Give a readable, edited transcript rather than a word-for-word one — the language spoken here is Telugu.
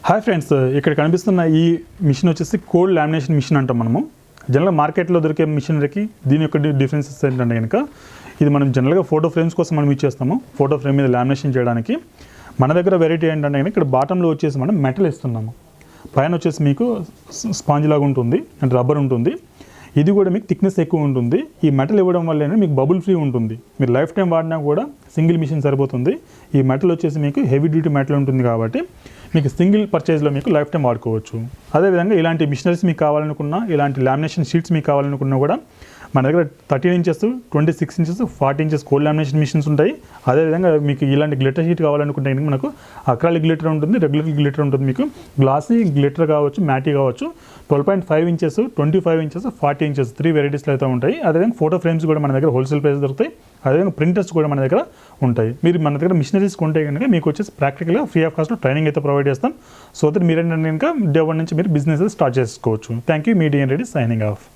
హాయ్ ఫ్రెండ్స్, ఇక్కడ కనిపిస్తున్న ఈ మిషన్ వచ్చేసి కోల్డ్ లామినేషన్ మిషన్ అంటాం మనము. జనరల్గా మార్కెట్లో దొరికే మిషనరీకి దీని యొక్క డిఫరెన్సెస్ ఏంటంటే కనుక ఇది మనం జనరల్గా ఫోటో ఫ్రేమ్స్ కోసం మనం యూజ్ చేస్తాము. ఫోటో ఫ్రేమ్ మీద లామినేషన్ చేయడానికి మన దగ్గర వెరైటీ ఏంటంటే కనుక ఇక్కడ బాటంలో వచ్చేసి మనం మెటల్ ఇస్తున్నాము. పైన వచ్చేసి మీకు స్పాంజ్ లాగా ఉంటుంది అంటే రబ్బర్ ఉంటుంది. ఇది కూడా మీకు థిక్నెస్ ఎక్కువ ఉంటుంది. ఈ మెటల్ ఇవ్వడం వల్లనే మీకు బబుల్ ఫ్రీ ఉంటుంది. మీరు లైఫ్ టైం వాడినా కూడా సింగిల్ మిషన్ సరిపోతుంది. ఈ మెటల్ వచ్చేసి మీకు హెవీ డ్యూటీ మెటల్ ఉంటుంది కాబట్టి మీకు సింగిల్ పర్చేజ్లో మీకు లైఫ్ టైం వాడుకోవచ్చు. అదేవిధంగా ఇలాంటి మిషనరీస్ మీకు కావాలనుకున్నా, ఇలాంటి లామినేషన్ షీట్స్ మీకు కావాలనుకున్నా కూడా మన దగ్గర 13 inches, 26 inches, 40 inches cold lamination machines ఉంటాయి. అదేవిధంగా మీకు ఇలాంటి గ్లిటర్ షీట్ కావాలనుకుంటే మనకు అక్రాలిక్ గ్లిటర్ ఉంటుంది, రెగ్యులర్ గ్లిటర్ ఉంటుంది. మీకు గ్లాసీ గ్లిటర్ కావచ్చు, మ్యాటీ కావచ్చు. 12.5 ఇంచెస్, 25 ఇంచెస్, 40 ఇంచెస్ 3 వెరైటీస్లో అయితే ఉంటాయి. అదేవిధంగా ఫోటో ఫ్రేమ్స్ కూడా మన దగ్గర హోల్సేల్ ప్రైస్ దొరుకుతాయి. అదేవిధంగా ప్రింటర్స్ కూడా మన దగ్గర ఉంటాయి. మీరు మన దగ్గర మిషనరీస్ కొంటే కనుక మీకు వచ్చేసి ప్రాక్టికల్గా ఫ్రీ ఆఫ్ కాస్ట్లో ట్రైనింగ్ అయితే ప్రొవైడ్ చేస్తాం. సో దట్ మీరేంటంటే కనుక డే 1 నుంచి మీరు బిజినెస్ స్టార్ట్ చేసుకోవచ్చు. Thank you. మీ డిఎన్ రెడ్డి సైనింగ్ ఆఫ్.